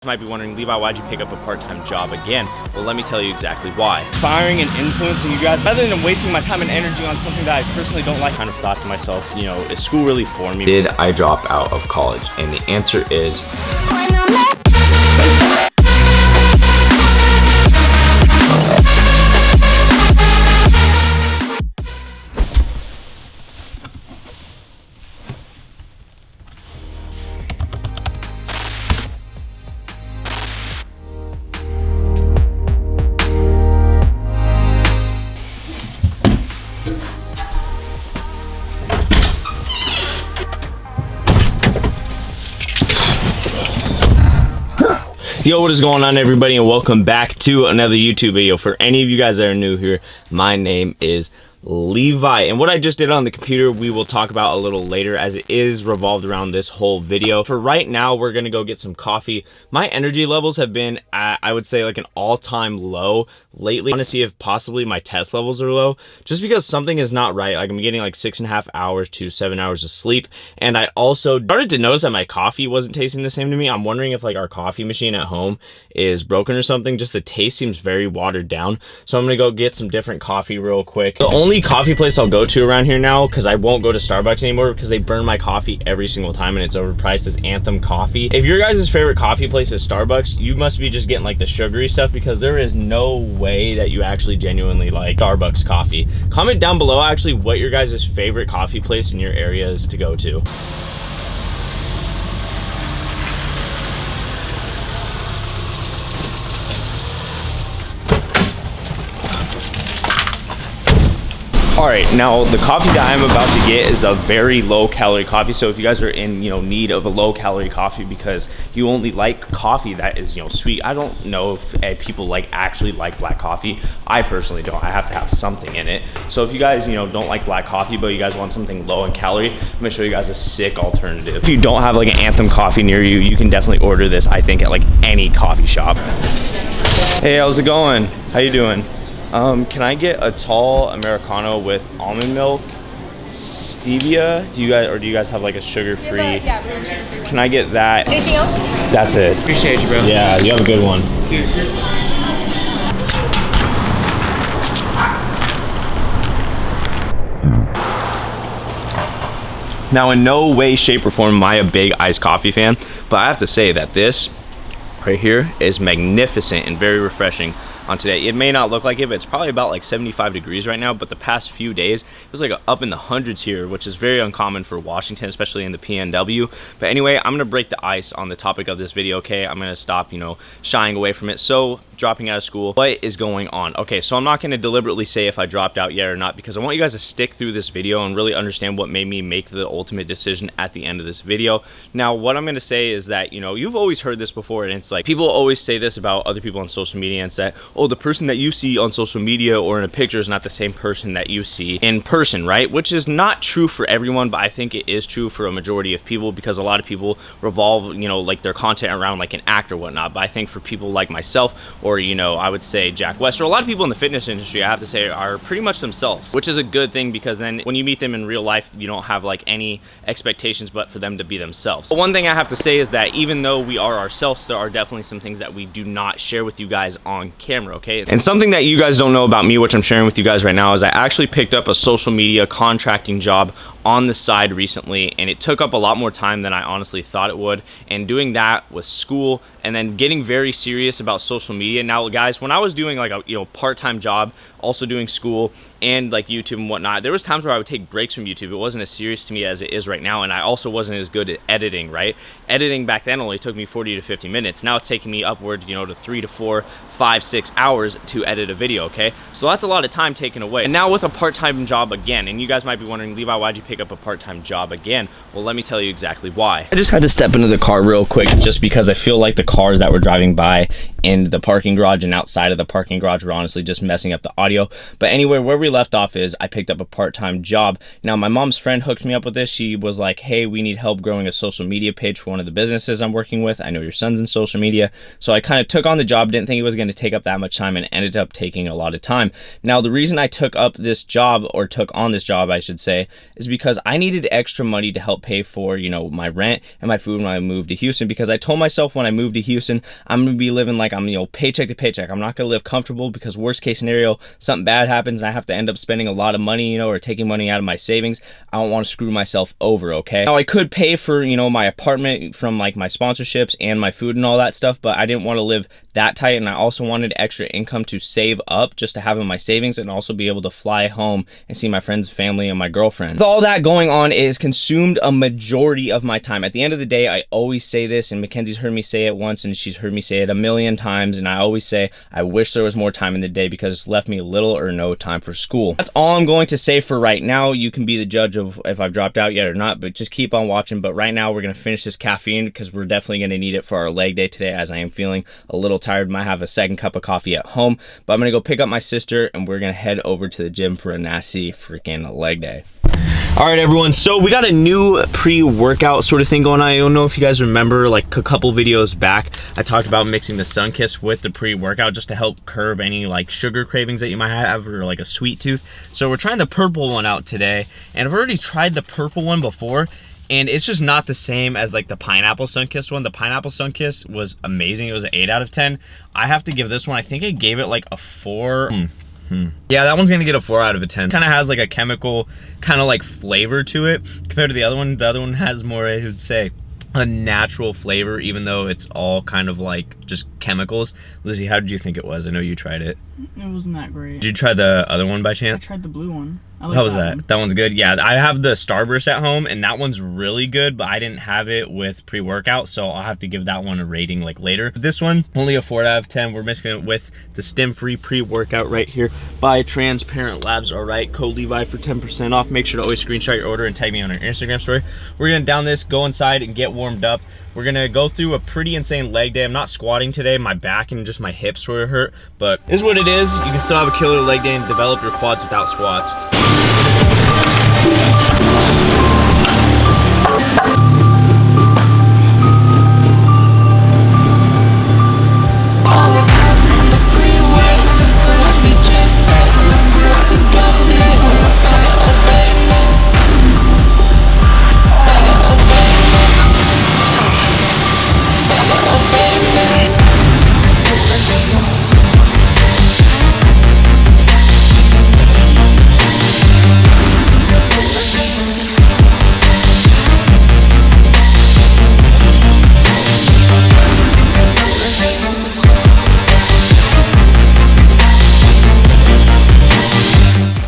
You might be wondering, Levi, why'd you pick up a part-time job again? Well, let me tell you exactly why. Inspiring and influencing you guys, rather than wasting my time and energy on something that I personally don't like. I kind of thought to myself, you know, is school really for me? Did I drop out of college? And the answer is Yo, what is going on, everybody, and welcome back to another YouTube video. For any of you guys that are new here, my name is Levi, and what I just did on the computer we will talk about a little later, as it is revolved around this whole video. For right now, we're gonna go get some coffee. My energy levels have been at, I would say, like an all-time low lately. I want to see if possibly my test levels are low, just because something is not right. Like, I'm getting like 6.5 hours to 7 hours of sleep, and I also started to notice that my coffee wasn't tasting the same to me. I'm wondering if like our coffee machine at home is broken or something. Just the taste seems very watered down, so I'm gonna go get some different coffee real quick. The only coffee place I'll go to around here now, because I won't go to Starbucks anymore because they burn my coffee every single time and it's overpriced, is Anthem Coffee. If your guys' favorite coffee place is Starbucks, you must be just getting like the sugary stuff, because there is no way that you actually genuinely like Starbucks coffee. Comment down below actually what your guys' favorite coffee place in your area is to go to. All right, now the coffee that I'm about to get is a very low calorie coffee. So if you guys are in, need of a low calorie coffee because you only like coffee that is, sweet. I don't know if people actually like black coffee. I personally don't. I have to have something in it. So if you guys, don't like black coffee, but you guys want something low in calorie, I'm gonna show you guys a sick alternative. If you don't have like an Anthem coffee near you, you can definitely order this, I think, at like any coffee shop. Hey, how's it going? How you doing? Can I get a tall Americano with almond milk, stevia? Do you guys have like a sugar-free? Yeah, we have sugar-free. Can I get that? Anything else? That's it. Appreciate you, bro. Yeah, you have a good one. Now, in no way, shape, or form am I a big iced coffee fan, but I have to say that this right here is magnificent and very refreshing on today. It may not look like it, but it's probably about like 75 degrees right now, but the past few days it was like up in the hundreds here, which is very uncommon for Washington, especially in the PNW. But anyway, I'm gonna break the ice on the topic of this video. Okay, I'm gonna stop shying away from it. So, dropping out of school, what is going on? Okay, so I'm not going to deliberately say if I dropped out yet or not, because I want you guys to stick through this video and really understand what made me make the ultimate decision at the end of this video. Now, what I'm going to say is that, you've always heard this before, and it's like, people always say this about other people on social media, and say, oh, the person that you see on social media or in a picture is not the same person that you see in person, right? Which is not true for everyone, but I think it is true for a majority of people, because a lot of people revolve, like their content around like an act or whatnot. But I think for people like myself, or I would say Jack West, or a lot of people in the fitness industry, I have to say, are pretty much themselves, which is a good thing, because then when you meet them in real life, you don't have like any expectations but for them to be themselves. But one thing I have to say is that even though we are ourselves, there are definitely some things that we do not share with you guys on camera, okay? And something that you guys don't know about me, which I'm sharing with you guys right now, is I actually picked up a social media contracting job on the side recently, and it took up a lot more time than I honestly thought it would. And doing that with school, and then getting very serious about social media. Now, guys, when I was doing like a part-time job, also doing school and like YouTube and whatnot, there was times where I would take breaks from YouTube. It wasn't as serious to me as it is right now, and I also wasn't as good at editing, right? Editing back then only took me 40 to 50 minutes. Now it's taking me upward, to 3 to 4, 5, 6 hours to edit a video, okay? So that's a lot of time taken away. And now with a part-time job again, and you guys might be wondering, Levi, why'd you pick up a part-time job again? Well, let me tell you exactly why. I just had to step into the car real quick, just because I feel like the cars that were driving by in the parking garage and outside of the parking garage were honestly just messing up the audio audio. But anyway, where we left off is I picked up a part-time job. Now, my mom's friend hooked me up with this. She was like, hey, we need help growing a social media page for one of the businesses I'm working with. I know your son's in social media. So I kind of took on the job, didn't think it was going to take up that much time, and ended up taking a lot of time. Now, the reason I took up this job, or took on this job, I should say, is because I needed extra money to help pay for, you know, my rent and my food when I moved to Houston, because I told myself when I moved to Houston, I'm going to be living like I'm, you know, paycheck to paycheck. I'm not going to live comfortable, because worst case scenario, something bad happens and I have to end up spending a lot of money, you know, or taking money out of my savings. I don't want to screw myself over, okay? Now, I could pay for, you know, my apartment from like my sponsorships and my food and all that stuff, but I didn't want to live that tight, and I also wanted extra income to save up just to have in my savings, and also be able to fly home and see my friends, family, and my girlfriend. With all that going on, it has consumed a majority of my time. At the end of the day, I always say this, and Mackenzie's heard me say it once, and she's heard me say it a million times, and I always say I wish there was more time in the day, because it's left me little or no time for school. That's all I'm going to say for right now. You can be the judge of if I've dropped out yet or not, but just keep on watching. But right now, we're going to finish this caffeine, because we're definitely going to need it for our leg day today, as I am feeling a little tired. Might have a second cup of coffee at home, but I'm gonna go pick up my sister, and we're gonna head over to the gym for a nasty freaking leg day. All right, everyone, so we got a new pre-workout sort of thing going on. I don't know if you guys remember, like a couple videos back, I talked about mixing the Sunkist with the pre-workout just to help curb any like sugar cravings that you might have, or like a sweet tooth. So we're trying the purple one out today, and I've already tried the purple one before, and it's just not the same as like the pineapple Sunkist one. The pineapple Sunkist was amazing. It was an 8 out of 10. I have to give this one, I think I gave it like a 4. Yeah, that one's gonna get a 4 out of a 10. Kind of has like a chemical kind of like flavor to it compared to the other one. The other one has more, I would say, a natural flavor, even though it's all kind of like just chemicals. Lizzie, how did you think it was? I know you tried it. It wasn't that great. Did you try the other one by chance? I tried the blue one. I like How was that? one. That one's good. Yeah, I have the Starburst at home, and that one's really good, but I didn't have it with pre-workout, so I'll have to give that one a rating like later. But this one, only a 4 out of 10. We're mixing it with the Stim-Free pre-workout right here by Transparent Labs. All right, code Levi for 10% off. Make sure to always screenshot your order and tag me on our Instagram story. We're gonna down this, go inside, and get warmed up. We're gonna go through a pretty insane leg day. I'm not squatting today. My back and just my hips sort of hurt, but it is what it is. You can still have a killer leg day and develop your quads without squats.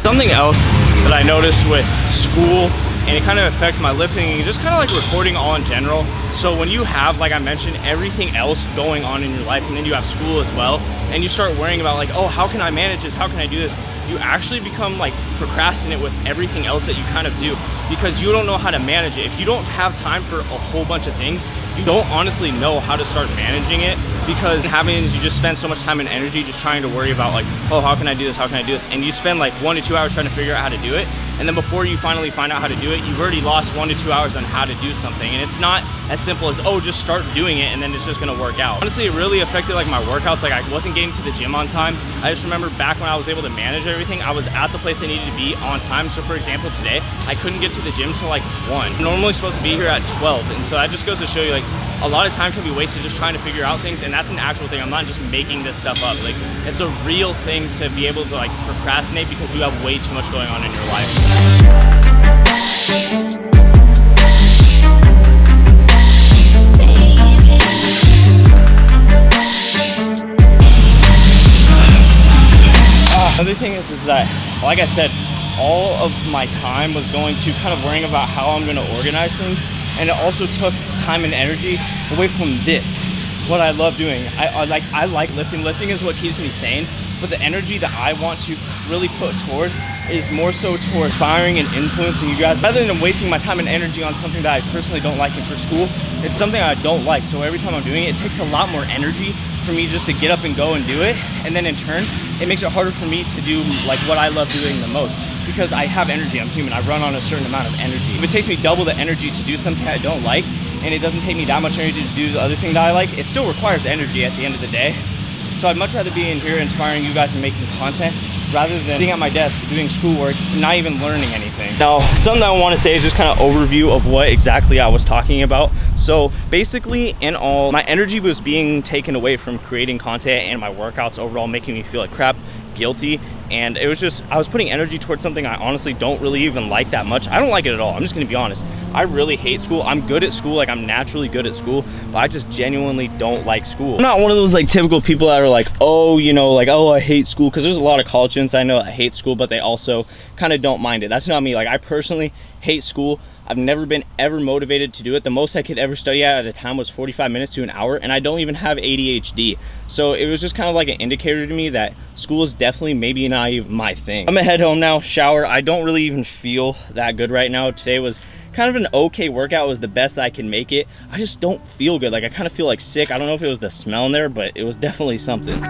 Something else that I noticed with school, and it kind of affects my lifting and just kind of like recording all in general. So when you have, like I mentioned, everything else going on in your life, and then you have school as well, and you start worrying about like, oh, how can I manage this? How can I do this? You actually become like procrastinate with everything else that you kind of do, because you don't know how to manage it. If you don't have time for a whole bunch of things, you don't honestly know how to start managing it, because what happens, you just spend so much time and energy just trying to worry about like, oh, how can I do this? How can I do this? And you spend like 1 to 2 hours trying to figure out how to do it. And then before you finally find out how to do it, you've already lost 1 to 2 hours on how to do something. And it's not as simple as, oh, just start doing it and then it's just gonna work out. Honestly, it really affected like my workouts. Like I wasn't getting to the gym on time. I just remember back when I was able to manage everything, I was at the place I needed to be on time. So for example, today, I couldn't get to the gym till like 1. I'm normally supposed to be here at 12. And so that just goes to show you like, a lot of time can be wasted just trying to figure out things, and that's an actual thing. I'm not just making this stuff up. Like, it's a real thing to be able to like procrastinate because you have way too much going on in your life. Another thing is that, like I said, all of my time was going to kind of worrying about how I'm going to organize things. And it also took time and energy away from this, what I love doing. I like lifting. Lifting is what keeps me sane, but the energy that I want to really put toward is more so toward inspiring and influencing you guys, rather than wasting my time and energy on something that I personally don't like. And for school, it's something I don't like. So every time I'm doing it, it takes a lot more energy for me just to get up and go and do it. And then in turn, it makes it harder for me to do like what I love doing the most, because I have energy. I'm human. I run on a certain amount of energy. If it takes me double the energy to do something I don't like, and it doesn't take me that much energy to do the other thing that I like, it still requires energy at the end of the day. So I'd much rather be in here inspiring you guys and making content rather than sitting at my desk doing schoolwork, not even learning anything. Now, something I want to say is just kind of overview of what exactly I was talking about. So basically, in all, my energy was being taken away from creating content and my workouts overall, making me feel like crap, guilty, and it was just, I was putting energy towards something I honestly don't really even like that much. I don't like it at all. I'm just gonna be honest. I really hate school. I'm good at school, like I'm naturally good at school, but I just genuinely don't like school. I'm not one of those like typical people that are like, oh, you know, like, oh, I hate school, because there's a lot of college students I know that hate school, but they also kind of don't mind it. That's not me. Like, I personally hate school. I've never been ever motivated to do it. The most I could ever study at a time was 45 minutes to an hour, and I don't even have ADHD. So it was just kind of like an indicator to me that school is definitely maybe not even my thing. I'm gonna head home now, shower. I don't really even feel that good right now. Today was kind of an okay workout. It was the best I can make it. I just don't feel good. Like, I kind of feel like sick. I don't know if it was the smell in there, but it was definitely something.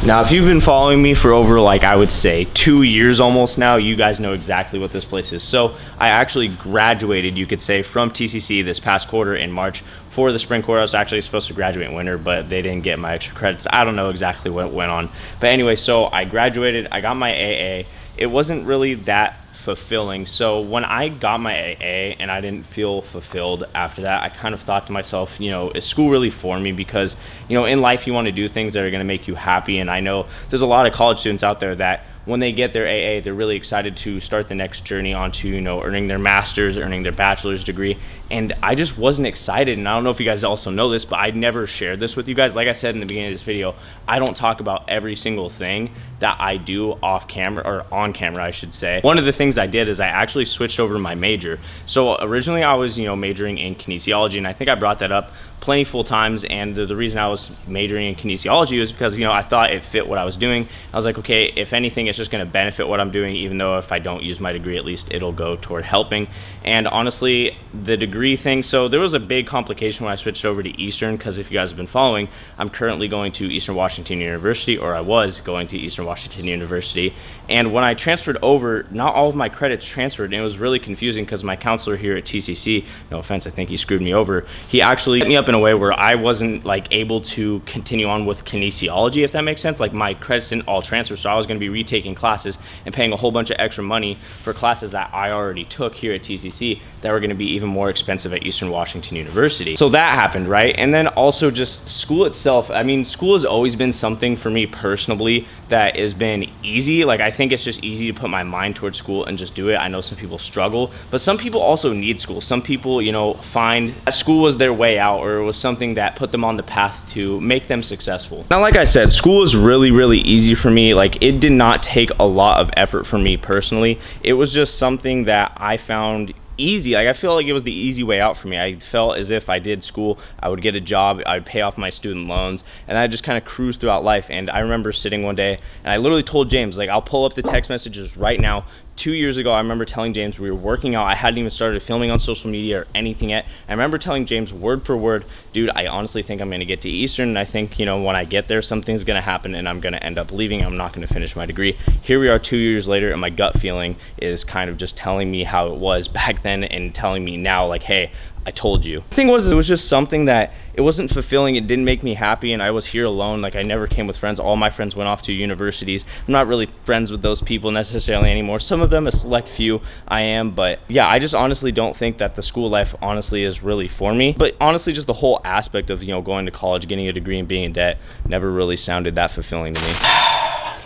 Now, if you've been following me for over, like, I would say 2 years almost now, you guys know exactly what this place is. So I actually graduated, you could say, from TCC this past quarter in March. For the spring quarter, I was actually supposed to graduate in winter, but they didn't get my extra credits. I don't know exactly what went on. But anyway, so I graduated, I got my AA. It wasn't really that fulfilling. So when I got my AA and I didn't feel fulfilled after that, I kind of thought to myself, you know, is school really for me? Because, you know, in life you want to do things that are going to make you happy. And I know there's a lot of college students out there that when they get their AA, they're really excited to start the next journey onto, you know, earning their master's, earning their bachelor's degree. And I just wasn't excited. And I don't know if you guys also know this, but I never shared this with you guys. Like I said in the beginning of this video, I don't talk about every single thing that I do off camera, or on camera, I should say. One of the things I did is I actually switched over my major. So originally I was, you know, majoring in kinesiology, and I think I brought that up plentiful times. And the reason I was majoring in kinesiology was because, you know, I thought it fit what I was doing. I was like, okay, if anything, it's just going to benefit what I'm doing, even though if I don't use my degree, at least it'll go toward helping. And honestly, the degree thing, so there was a big complication when I switched over to Eastern, because if you guys have been following, I'm currently going to Eastern Washington University, or I was going to Eastern Washington University. And when I transferred over, not all of my credits transferred, and it was really confusing because my counselor here at TCC, no offense, I think he screwed me over. He actually set me up in a way where I wasn't like able to continue on with kinesiology, if that makes sense. Like, my credits didn't all transfer, so I was going to be retaking classes and paying a whole bunch of extra money for classes that I already took here at TCC that were going to be even more expensive at Eastern Washington University. So that happened, right? And then also just school itself. I mean, school has always been something for me personally that has been easy. Like, I think it's just easy to put my mind towards school and just do it. I know some people struggle, but some people also need school. Some people, you know, find that school was their way out, or it was something that put them on the path to make them successful. Now, like I said, school is really, really easy for me. Like, it did not take a lot of effort for me personally. It was just something that I found easy. Like, I feel like it was the easy way out for me. I felt as if I did school, I would get a job, I would pay off my student loans, and I just kind of cruise throughout life. And I remember sitting one day and I literally told James, like, I'll pull up the text messages right now. 2 years ago, I remember telling James, we were working out. I hadn't even started filming on social media or anything yet. I remember telling James word for word, dude, I honestly think I'm going to get to Eastern, and I think, you know, when I get there, something's going to happen and I'm going to end up leaving. I'm not going to finish my degree. Here we are 2 years later, and my gut feeling is kind of just telling me how it was back then and telling me now, like, hey, I told you. The thing was, it was just something that it wasn't fulfilling. It didn't make me happy, and I was here alone. Like, I never came with friends. All my friends went off to universities. I'm not really friends with those people necessarily anymore. Some of them, a select few, I am. But yeah, I just honestly don't think that the school life honestly is really for me. But honestly, just the whole aspect of, you know, going to college, getting a degree, and being in debt never really sounded that fulfilling to me.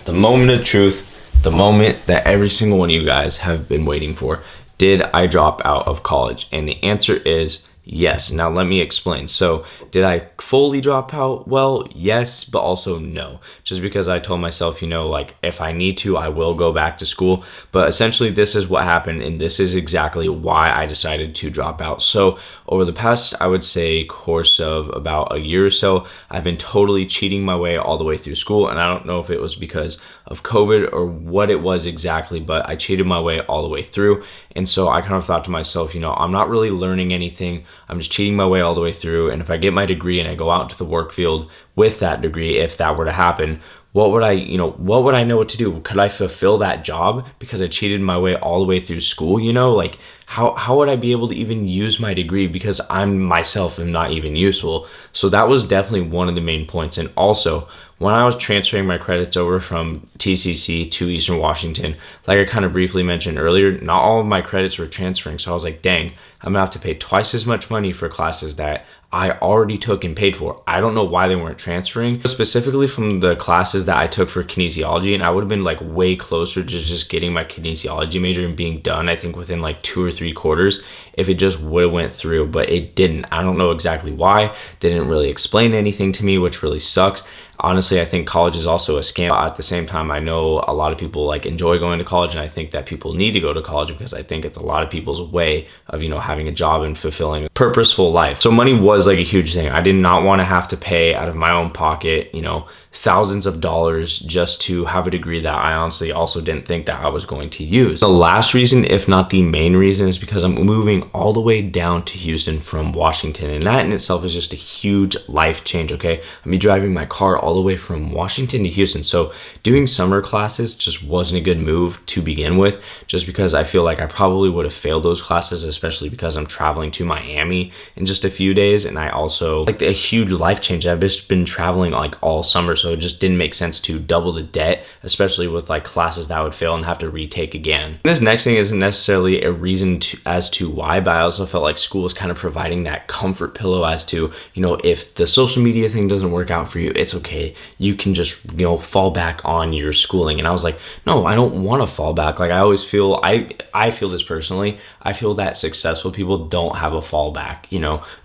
The moment of truth, the moment that every single one of you guys have been waiting for. Did I drop out of college? And the answer is Yes. Now let me explain. So did I fully drop out? Well, yes, but also no. Just because I told myself, like if I need to, I will go back to school. But essentially this is what happened, and this is exactly why I decided to drop out. So over the past, I would say, course of about a year or so, I've been totally cheating my way all the way through school. And I don't know if it was because of COVID or what it was exactly, but I cheated my way all the way through. And so I kind of thought to myself, I'm not really learning anything. I'm just cheating my way all the way through. And if I get my degree and I go out into the work field with that degree, if that were to happen, what would I know what to do? Could I fulfill that job because I cheated my way all the way through school? Like how would I be able to even use my degree because I'm myself am not even useful? So that was definitely one of the main points. And also, when I was transferring my credits over from TCC to Eastern Washington, like I kind of briefly mentioned earlier, not all of my credits were transferring. So I was like, dang, I'm gonna have to pay twice as much money for classes that I already took and paid for. I don't know why they weren't transferring, specifically from the classes that I took for kinesiology, and I would have been like way closer to just getting my kinesiology major and being done, I think within like 2 or 3 quarters, if it just would have went through, but it didn't. I don't know exactly why. They didn't really explain anything to me, which really sucks. Honestly, I think college is also a scam. At the same time, I know a lot of people like enjoy going to college, and I think that people need to go to college because I think it's a lot of people's way of, having a job and fulfilling a purposeful life. So money was like a huge thing. I did not want to have to pay out of my own pocket, thousands of dollars just to have a degree that I honestly also didn't think that I was going to use. The last reason, if not the main reason, is because I'm moving all the way down to Houston from Washington, and that in itself is just a huge life change, okay? I'm driving my car all the way from Washington to Houston, so doing summer classes just wasn't a good move to begin with, just because I feel like I probably would have failed those classes, especially because I'm traveling to Miami in just a few days, and I also, like, a huge life change. I've just been traveling like all summer, so it just didn't make sense to double the debt, especially with like classes that I would fail and have to retake again. This next thing isn't necessarily a reason as to why, but I also felt like school was kind of providing that comfort pillow as to, if the social media thing doesn't work out for you, it's okay. You can just, fall back on your schooling. And I was like, no, I don't want to fall back. Like I always feel, I feel this personally, I feel that successful people don't have a fallback,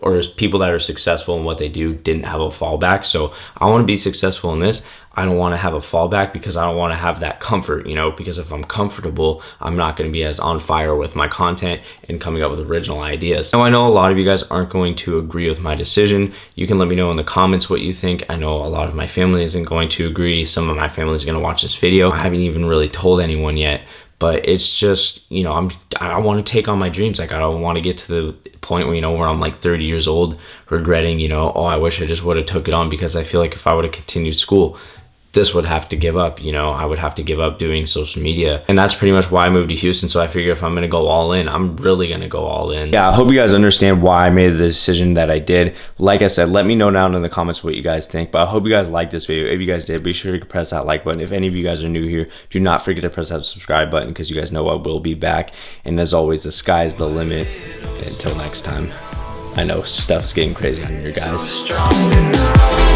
or people that are successful in what they do didn't have a fallback. So I want to be successful in this. I don't want to have a fallback because I don't want to have that comfort, because if I'm comfortable, I'm not going to be as on fire with my content and coming up with original ideas. Now, I know a lot of you guys aren't going to agree with my decision. You can let me know in the comments what you think. I know a lot of my family isn't going to agree. Some of my family is going to watch this video. I haven't even really told anyone yet, but it's just, I want to take on my dreams. Like I don't want to get to the point where, where I'm like 30 years old regretting, oh, I wish I just would have took it on, because I feel like if I would have continued school, this would have to give up, I would have to give up doing social media. And that's pretty much why I moved to Houston. So I figure if I'm going to go all in, I'm really going to go all in. Yeah, I hope you guys understand why I made the decision that I did. Like I said, let me know down in the comments what you guys think. But I hope you guys liked this video. If you guys did, be sure to press that like button. If any of you guys are new here, do not forget to press that subscribe button, because you guys know I will be back. And as always, the sky's the limit. Until next time. I know stuff's getting crazy on here, guys.